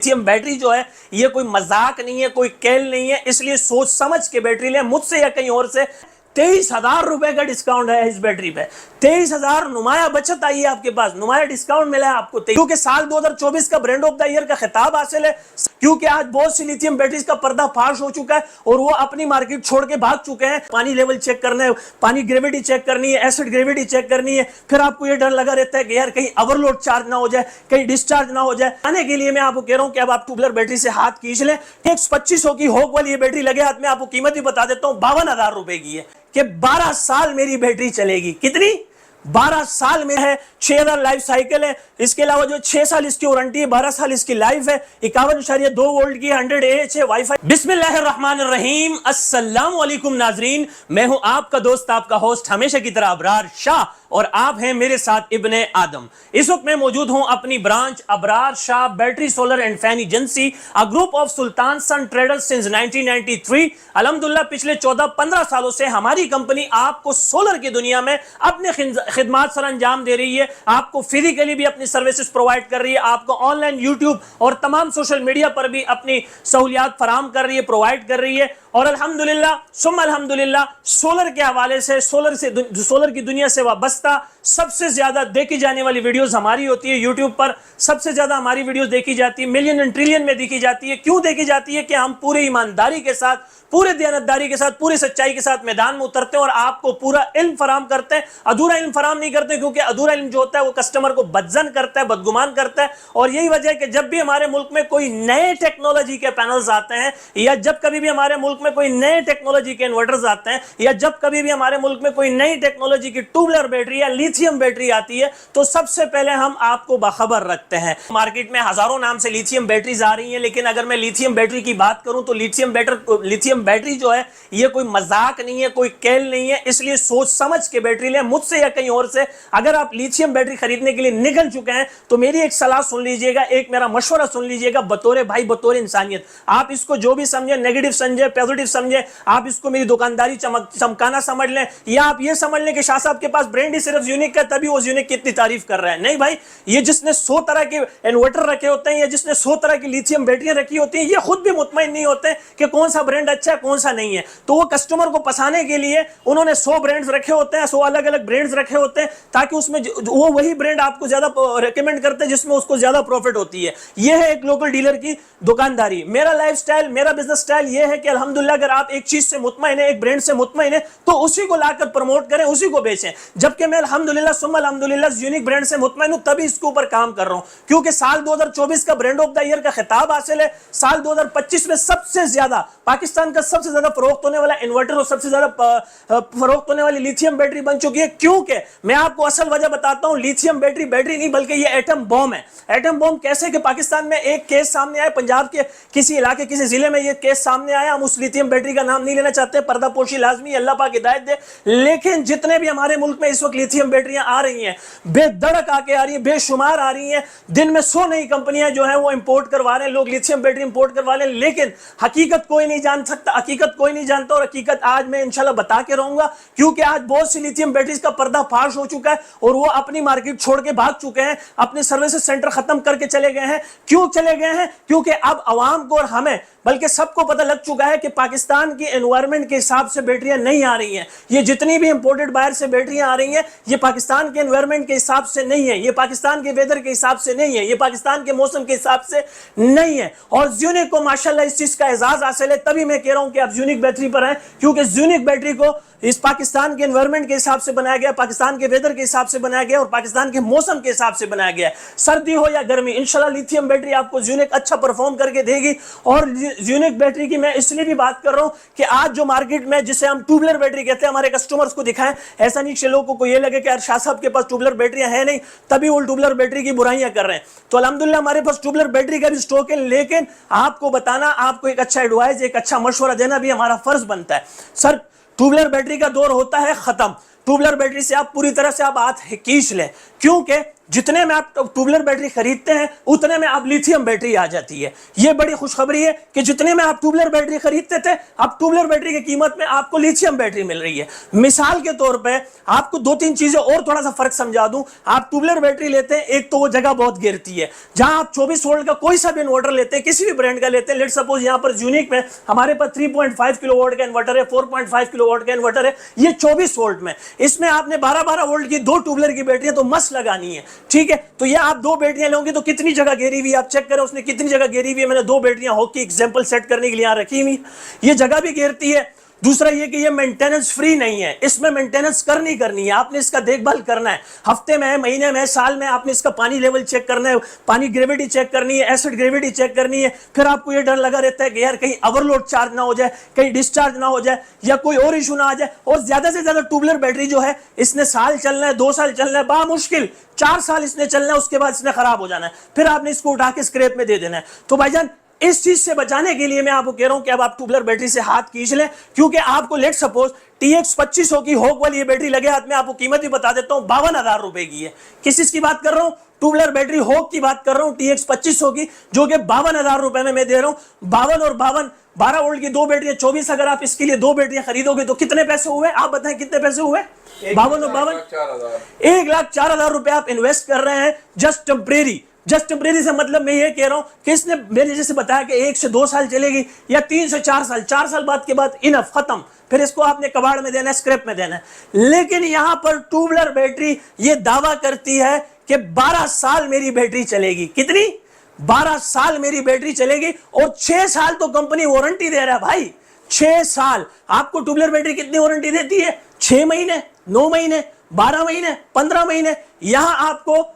Lithium battery जो है ये कोई मजाक नहीं है, कोई खेल नहीं है, इसलिए सोच समझ के बैटरी ले मुझसे या कहीं और से। 23,000 रुपए का डिस्काउंट है इस बैटरी पे। 23,000 नुमाया बचत आई है आपके पास, नुमाया डिस्काउंट मिला है आपको, क्योंकि साल 2024 का ब्रांड ऑफ द ईयर का खिताब हासिल है, क्योंकि आज बहुत सी लिथियम बैटरीज का पर्दाफाश हो चुका है और वो अपनी मार्केट छोड़ के भाग चुके हैं। पानी लेवल चेक करना है, पानी ग्रेविटी चेक करनी है, एसिड ग्रेविटी चेक करनी है, फिर आपको ये डर लगा रहता है कि यार कहीं ओवरलोड चार्ज ना हो जाए, कहीं डिस्चार्ज ना हो जाए। आने के लिए मैं आपको कह रहा हूं कि अब आप ट्यूबलर बैटरी से हाथ खींच लें। 2500 की होक वाली ये बैटरी लगे हाथ में, आपको कीमत भी बता देता हूं, 52,000 रुपए की है कि 12 साल मेरी बैटरी चलेगी। कितनी? 12 साल में है, 6,000 लाइफ साइकिल है, इसके अलावा जो 6 साल इसकी वारंटी है, 12 साल इसकी लाइफ है, 51.2 वोल्ट की 100 AH है, वाईफाई। बिस्मिल्लाहिर्रहमानिर्रहीम, अस्सलाम वालेकुम नाजरीन, मैं हूं आपका दोस्त, आपका होस्ट हमेशा की तरह अबरार शाह, और आप हैं मेरे साथ इब्ने आदम। इस वक्त मैं मौजूद हूं अपनी branch Abrar Shah battery solar and fan agency, a group of Sultan son traders since 1993। अल्हम्दुलिल्लाह पिछले 14-15 सालों से हमारी कंपनी आपको सोलर की दुनिया में अपने खिदमात सर अंजाम दे रही है, आपको फिजिकली भी अपनी सर्विसेज प्रोवाइड कर रही है, आपको ऑनलाइन यूट्यूब और तमाम सोशल मीडिया पर भी अपनी सहूलियात फराम कर रही है, प्रोवाइड कर रही है। और अल्हम्दुलिल्लाह सुम्मा अल्हम्दुलिल्लाह सोलर के हवाले से, सोलर की दुनिया से वाबस्ता सबसे ज्यादा देखी जाने वाली वीडियोस हमारी होती है यूट्यूब पर। सबसे ज्यादा हमारी वीडियोस देखी जाती है, मिलियन एंड ट्रिलियन में देखी जाती है। क्यों देखी जाती है? कि हम पूरी ईमानदारी के साथ, पूरे दयानतदारी के साथ, पूरी सच्चाई के साथ मैदान में उतरते हैं और आपको पूरा इल्म फराम करते हैं। अधूरा इल्म फराम नहीं करते, क्योंकि अधूरा इल्म जो होता है वो कस्टमर को बदजन करता है, बदगुमान करता है। और यही वजह है कि जब भी हमारे मुल्क में कोई नए टेक्नोलॉजी के पैनल्स आते हैं, या जब कभी भी हमारे मुल्क में कोई नए टेक्नोलॉजी के इन्वर्टर्स आते हैं, या जब कभी भी हमारे मुल्क में कोई नई टेक्नोलॉजी की ट्यूबलर बैटरी या लिथियम बैटरी आती है, तो सबसे पहले हम आपको बाखबर रखते हैं। मार्केट में हजारों नाम से लिथियम बैटरीज आ रही हैं, लेकिन अगर मैं लिथियम बैटरी की बात करूं तो लिथियम बैटरी जो है ये कोई मजाक नहीं है, कोई खेल नहीं है, इसलिए सोच समझ के बैटरी लें मुझसे या कहीं और से। अगर आप लिथियम बैटरी खरीदने के लिए निकल चुके हैं तो मेरी एक सलाह सुन लीजिएगा, एक मेरा मशवरा सुन लीजिएगा, बतौर भाई, बतौर इंसानियत। आप इसको जो भी समझे, नेगेटिव समझे, पॉजिटिव समझे, आप इसको मेरी दुकानदारी चमकाना समझ लें, या आप ये समझ लें कि शाह साहब के पास ब्रांड ही सिर्फ यूनिक है, तभी वो यूनिक की इतनी तारीफ कर रहा है। नहीं भाई, ये जिसने 100 तरह के इन्वर्टर रखे होते हैं, या जिसने 100 तरह की लिथियम बैटरियां रखी होती हैं, ये खुद भी मुतमईन नहीं होते कि कौन सा ब्रांड अच्छा है, कौन सा नहीं है। तो वो कस्टमर को फंसाने के लिए उन्होंने 100 ब्रांड्स रखे होते हैं, 100 अलग अलग ब्रांड्स रखे होते हैं, ताकि उसमें वो वही ब्रांड आपको ज्यादा रेकमेंड करते हैं जिसमें उसको ज्यादा प्रॉफिट होती है। ये है एक लोकल डीलर की दुकानदारी। मेरा लाइफस्टाइल, मेरा बिजनेस स्टाइल ये है कि अल्हम्दुलिल्लाह अगर आप एक चीज से मुतमईन है, एक ब्रांड से मुतमईन है, तो उसी को लाकर प्रमोट करें, उसी को बेचें। जबकि मैं अल्हम्दुलिल्लाह सुम्मा अल्हम्दुलिल्लाह यूनिक ब्रांड से मुतमईन हूं, तभी इसके ऊपर काम कर रहा हूं, क्योंकि साल 2024 का ब्रांड ऑफ द ईयर का खिताब हासिल है। साल 2025 में सबसे ज्यादा पाकिस्तान का सबसे ज्यादा फरोख्त होने वाला इन्वर्टर और सबसे ज्यादा फरोख्त होने वाली लिथियम बैटरी बन चुकी है। क्योंकि मैं आपको असल वजह बताता हूं, लिथियम बैटरी नहीं बल्कि ये एटम बॉम्ब है। एटम बॉम्ब कैसे? कि पाकिस्तान में एक केस सामने आया, पंजाब के किसी इलाके, किसी जिले में ये केस सामने आया। हम उस लिथियम बैटरी का नाम नहीं लेना चाहते, पर्दापोशी लाजमी, अल्लाह पाक हिदायत दे। लेकिन जितने भी हमारे मुल्क में इस वक्त लिथियम बैटरियां आ रही हैं, बेधड़क आके आ रही है, बेशुमार आ रही हैं। दिन में 100 नई कंपनियां जो है वो इंपोर्ट करवा रहे हैं, लोग लिथियम बैटरी इंपोर्ट करवा रहे हैं, लेकिन हकीकत कोई नहीं जान सकता, हकीकत कोई नहीं जानता। और हकीकत आज मैं इंशाल्लाह बता के रहूंगा, क्योंकि आज बहुत सी लिथियम बैटरीज का पर्दाफाश हो चुका है और वो अपनी मार्केट छोड़ के भाग चुके हैं, अपने सर्विसेज सेंटर खत्म करके चले गए हैं। क्यों चले गए हैं? क्योंकि अब अवाम को और हमें, बल्कि सबको पता लग चुका है कि पाकिस्तान की एनवायरनमेंट के हिसाब से बैटरियां नहीं आ रही हैं। ये जितनी भी इंपोर्टेड बाहर से बैटरियां आ रही हैं, ये पाकिस्तान के एनवायरनमेंट के हिसाब से नहीं है, ये पाकिस्तान के वेदर के हिसाब से नहीं है, ये पाकिस्तान के मौसम के हिसाब से नहीं है। और यूनिक को माशाल्लाह इस चीज का एजाज हासिल है, तभी मैं कह रहा हूं कि आप यूनिक बैटरी पर हैं, क्योंकि यूनिक बैटरी को इस पाकिस्तान के एनवायरनमेंट के हिसाब से बनाया गया, पाकिस्तान के वेदर के हिसाब से बनाया गया और पाकिस्तान के मौसम के हिसाब से बनाया गया है। सर्दी हो या गर्मी, इंशाल्लाह लिथियम बैटरी आपको यूनिक अच्छा परफॉर्म करके देगी। और यूनिक बैटरी की मैं इसलिए भी बात कर रहा हूं कि आज जो मार्केट में, जिसे हम ट्यूबलर बैटरी कहते हैं, हमारे कस्टमर्स को दिखाएं। ऐसा नहीं कि लोगों को यह लगे कि यार शाह साहब के पास ट्यूबलर बैटरियां है नहीं, तभी वो ट्यूबलर बैटरी की बुराइयां कर रहे हैं। तो अल्हम्दुलिल्लाह हमारे पास ट्यूबलर बैटरी का भी स्टॉक है, लेकिन आपको बताना, आपको एक अच्छा एडवाइस, एक अच्छा मशवरा देना भी हमारा फर्ज बनता है। सर, ट्यूबलर बैटरी का दौर होता है खत्म। ट्यूबलर बैटरी से आप पूरी तरह से आप हाथ खींच लें, क्योंकि जितने में आप ट्यूबलर बैटरी खरीदते हैं उतने में आप लिथियम बैटरी आ जाती है। ये बड़ी खुशखबरी है कि जितने में आप ट्यूबलर बैटरी खरीदते थे, अब ट्यूबलर बैटरी की कीमत में आपको लिथियम बैटरी मिल रही है। मिसाल के तौर पे आपको दो तीन चीजें और थोड़ा सा फर्क समझा दूं। आप ट्यूबलर बैटरी लेते हैं, एक तो वो जगह बहुत गिरती है। जहां आप 24 वोल्ट का कोई सा भी इन्वर्टर लेते हैं, किसी भी ब्रांड का लेते हैं, लेट सपोज यहां पर यूनिक में हमारे पास 3.5 किलोवाट का इन्वर्टर है, 4.5 किलोवाट का इन्वर्टर है, ये 24 वोल्ट में, इसमें आपने 12-12 वोल्ट की दो ट्यूबलर की बैटरी तो मस्त लगानी है, ठीक है। तो ये आप दो बैटरियां लोगे तो कितनी जगह घेरी हुई, आप चेक करें उसने कितनी जगह घेरी हुई है। मैंने दो बैटरियां हॉकी एग्जांपल सेट करने के लिए यहां रखी हुई, ये जगह भी घेरती है। दूसरा ये कि ये मेंटेनेंस फ्री नहीं है, इसमें मेंटेनेंस करनी है, आपने इसका देखभाल करना है, हफ्ते में, महीने में, साल में आपने इसका पानी लेवल चेक करना है, पानी ग्रेविटी चेक करनी है, एसिड ग्रेविटी चेक करनी है। फिर आपको ये डर लगा रहता है कि यार कहीं ओवरलोड चार्ज ना हो जाए, कहीं डिस्चार्ज ना हो जाए, या कोई और इशू ना आ जाए। और ज्यादा से ज्यादा ट्यूबलर बैटरी जो है इसने साल चलना है, 2 साल चलना है, बामुश्किल 4 साल इसने चलना है, उसके बाद इसने खराब हो जाना है, फिर आपने इसको उठा के स्क्रैप में दे देना है। तो भाईजान इस चीज से बचाने के लिए मैं आपको कह रहा हूं कि अब आप ट्यूबलर बैटरी से हाथ खींच लें, क्योंकि आपको लेट सपोज TX 2500 की होक वाली ये बैटरी लगे हाथ में, आपको कीमत भी बता देता हूं 52,000 रुपए की है। किस चीज की बात कर रहा हूं? ट्यूबलर बैटरी होक की बात कर रहा हूं, TX 2500 की, जो कि 52,000 रुपए में मैं दे रहा हूं। 52 और 52 12 वोल्ट की दो बैटरियां 24, अगर आप इसके लिए दो बैटरियां खरीदोगे तो कितने पैसे हुए? आप बताएं कितने पैसे हुए? 52 और 52 1,04,000 रुपए आप इन्वेस्ट कर रहे हैं जस्ट टेम्परेरी। जस्ट टेम्परेरी से मतलब मैं ये कह रहा हूं कि इसने मेरे जैसे बताया कि 1 से 2 साल चलेगी या 3 से 4 साल, 4 साल बाद के बाद इनफ, खत्म, फिर इसको आपने कबाड़ में देना है, स्क्रैप में देना है। लेकिन यहां पर ट्यूबलर बैटरी ये दावा करती है कि 12 साल मेरी बैटरी चलेगी। कितनी? 12 साल मेरी बैटरी चलेगी, और 6 साल तो कंपनी वारंटी दे रहा है भाई। 6 साल आपको ट्यूबलर बैटरी कितनी वारंटी देती है? 6 महीने, 9 महीने, 12 महीने, 15 महीने। यहां आपको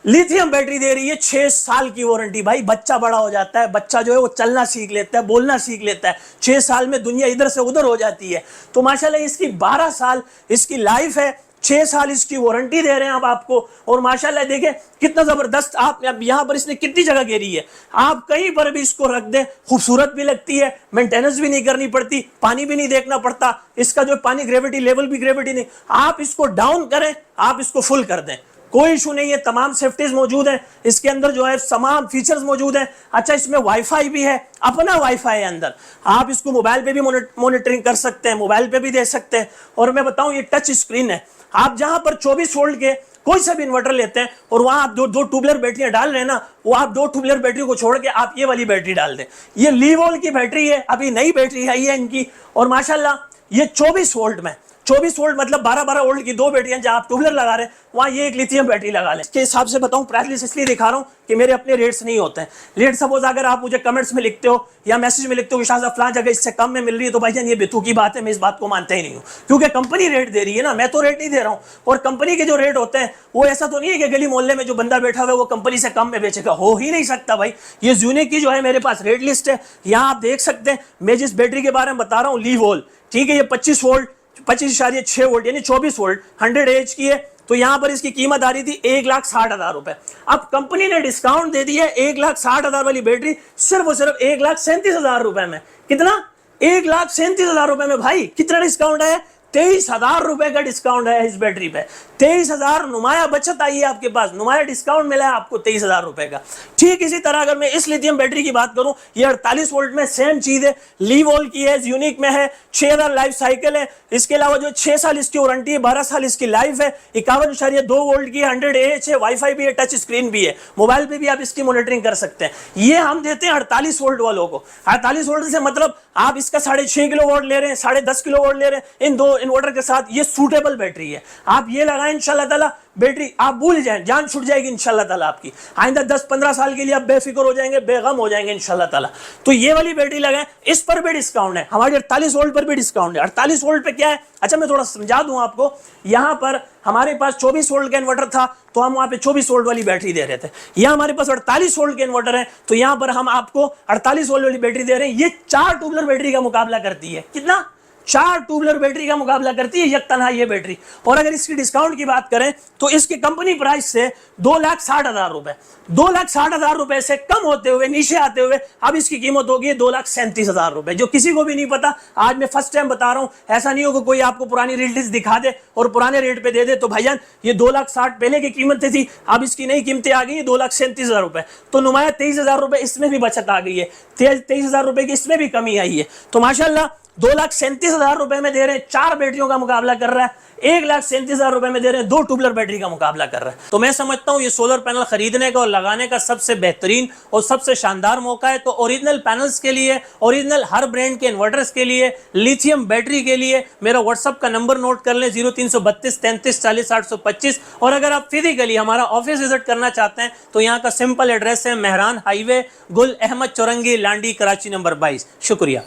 लिथियम बैटरी दे रही है 6 साल की वारंटी। भाई बच्चा बड़ा हो जाता है, बच्चा जो है वो चलना सीख लेता है, बोलना सीख लेता है, 6 साल में दुनिया इधर से उधर हो जाती है। तो माशाल्लाह इसकी 12 साल इसकी लाइफ है, 6 साल इसकी वारंटी दे रहे हैं आप आपको। और माशाल्लाह देखें कितना जबरदस्त, आप यहां पर इसने कितनी जगह घेरी है, आप कहीं पर भी इसको रख दें, खूबसूरत भी लगती है, मेंटेनेंस भी नहीं करनी पड़ती, पानी भी नहीं देखना पड़ता, इसका जो पानी ग्रेविटी लेवल भी ग्रेविटी नहीं, आप इसको डाउन करें, आप इसको फुल कर दें, कोई इशू नहीं है। तमाम सेफ्टीज मौजूद है इसके अंदर, जो है तमाम फीचर्स मौजूद हैं। अच्छा इसमें वाईफाई भी है, अपना वाईफाई है अंदर, आप इसको मोबाइल पे भी मॉनिटरिंग कर सकते हैं, मोबाइल पे भी दे सकते हैं। और मैं बताऊं ये टच स्क्रीन है, आप जहां पर 24 वोल्ट के कोई सा भी इन्वर्टर लेते हैं और वहां आप दो ट्यूबलर बैटरियां डाल रहे हैं ना, वो आप 2 ट्यूबलर बैटरी को छोड़ के आप ये वाली बैटरी डाल दें। ये लीवोल की बैटरी है, अभी नई बैटरी है ये इनकी, और माशाल्लाह ये 24 वोल्ट में, 24 वोल्ट मतलब 12-12 वोल्ट की दो बैटरियां, जहां आप ट्यूबलर लगा रहे हैं वहां ये एक लिथियम बैटरी लगा लें। इसके हिसाब से बताऊं, प्राइस लिस्ट इसलिए दिखा रहा हूं कि मेरे अपने रेट्स नहीं होते हैं। रेट सपोज अगर आप मुझे कमेंट्स में लिखते हो या मैसेज में लिखते हो कि शाह साहब फलां जगह इससे कम में मिल रही है, तो भाईजान ये बेतुकी की बात है, मैं इस बात को मानता ही नहीं हूं, क्योंकि कंपनी रेट दे रही है ना, मैं तो रेट नहीं दे रहा हूं। और कंपनी के जो रेट होते हैं वो ऐसा तो नहीं है कि गली मोहल्ले में जो बंदा बैठा हुआ है वो कंपनी से कम में बेचेगा, हो ही नहीं सकता भाई। ये यूनिक की जो है मेरे पास रेट लिस्ट है, यहाँ आप देख सकते हैं। मैं जिस बैटरी के बारे में बता रहा हूँ लीवोल, ठीक है, ये 25 वोल्ट 25.6 वोल्ट यानी 24 वोल्ट 100 एच की है। तो यहां पर इसकी कीमत आ रही थी 1,60,000 रुपए। अब कंपनी ने डिस्काउंट दे दिया है 1,60,000 वाली बैटरी सिर्फ और सिर्फ 1,37,000 रुपए में। कितना? 1,37,000 रुपए में। भाई कितना डिस्काउंट है? 23,000 रुपए का डिस्काउंट है इस बैटरी पे। 23,000 नुमाया बचत आई है आपके पास, नुमाया डिस्काउंट मिला है आपको 23,000 रुपए का। ठीक इसी तरह अगर मैं इस लिथियम बैटरी की बात करूं, ये 48 वोल्ट में सेम चीज है, लीवोल की है, यूनिक में है, 6000 लाइफ साइकिल है। इसके अलावा जो 6 साल इसकी वारंटी है, 12 साल इसकी लाइफ है, 51.2 वोल्ट की 100 AH है, वाईफाई भी है, टच स्क्रीन भी है, मोबाइल पे भी आप इसकी मॉनिटरिंग कर सकते हैं। ये हम देते हैं 48 वोल्ट वालों को। 48 वोल्ट से मतलब आप इसका 6.5 किलोवाट ले रहे हैं, 10.5 किलोवाट ले रहे हैं, इन दो इन्वर्टर के साथ ये सूटेबल बैटरी है। आप ये लगाएं इंशाल्लाह ताला, बैटरी आप भूल जाएं, जान छूट जाएगी इंशाल्लाह ताला आपकी। आइंदा 10-15 साल के लिए आप बेफिक्र हो जाएंगे, बेगम हो जाएंगे इंशाल्लाह ताला। तो ये वाली बैटरी लगाएं, इस पर भी डिस्काउंट है, हमारे 48 वोल्ट पर भी डिस्काउंट है। 48 वोल्ट पे क्या है, अच्छा मैं थोड़ा समझा दूं आपको। यहां पर हमारे पास 24 वोल्ट का इन्वर्टर था तो हम वहां पे 24 वोल्ट वाली बैटरी दे रहे थे। यहां हमारे पास 48 वोल्ट के इन्वर्टर है तो यहां पर हम आपको 48 वोल्ट वाली बैटरी दे रहे हैं। ये 4 ट्यूबलर बैटरी का मुकाबला करती है। कितना? 4 ट्यूबलर बैटरी का मुकाबला करती है यकतनहा ये बैटरी। और अगर इसकी डिस्काउंट की बात करें तो इसकी कंपनी प्राइस से 2,60,000 रुपए, 2,60,000 रुपए से कम होते हुए, नीचे आते हुए अब इसकी कीमत होगी 2,37,000 रुपए, जो किसी को भी नहीं पता। आज मैं फर्स्ट टाइम बता रहा हूं, ऐसा नहीं होगा कोई आपको पुरानी रिलीज दिखा दे और पुराने रेट पे दे दे। तो भाईजान ये 2,60,000 पहले की कीमत थी, अब इसकी नई कीमतें आ गई है 2,37,000 रुपए। तो नुमाया 23,000 रुपए इसमें भी बचत आ गई है, 23,000 रुपए की इसमें भी कमी आई है। तो माशाल्लाह 2,37,000 रुपए में दे रहे हैं, 4 बैटरियों का मुकाबला कर रहा है। 1,37,000 रुपए में दे रहे हैं, 2 ट्यूबलर बैटरी का मुकाबला कर रहा है। तो मैं समझता हूं ये सोलर पैनल खरीदने का और लगाने का सबसे बेहतरीन और सबसे शानदार मौका है। तो ओरिजिनल पैनल्स के लिए, ओरिजिनल हर ब्रांड के इन्वर्टर्स के लिए, लिथियम बैटरी के लिए मेरा व्हाट्सअप का नंबर नोट कर लें 0332 33 40 825। और अगर आप फिजिकली हमारा ऑफिस विजिट करना चाहते हैं तो यहाँ का सिंपल एड्रेस है मेहरान हाईवे, गुल अहमद चौरंगी, लांडी, कराची नंबर 22। शुक्रिया।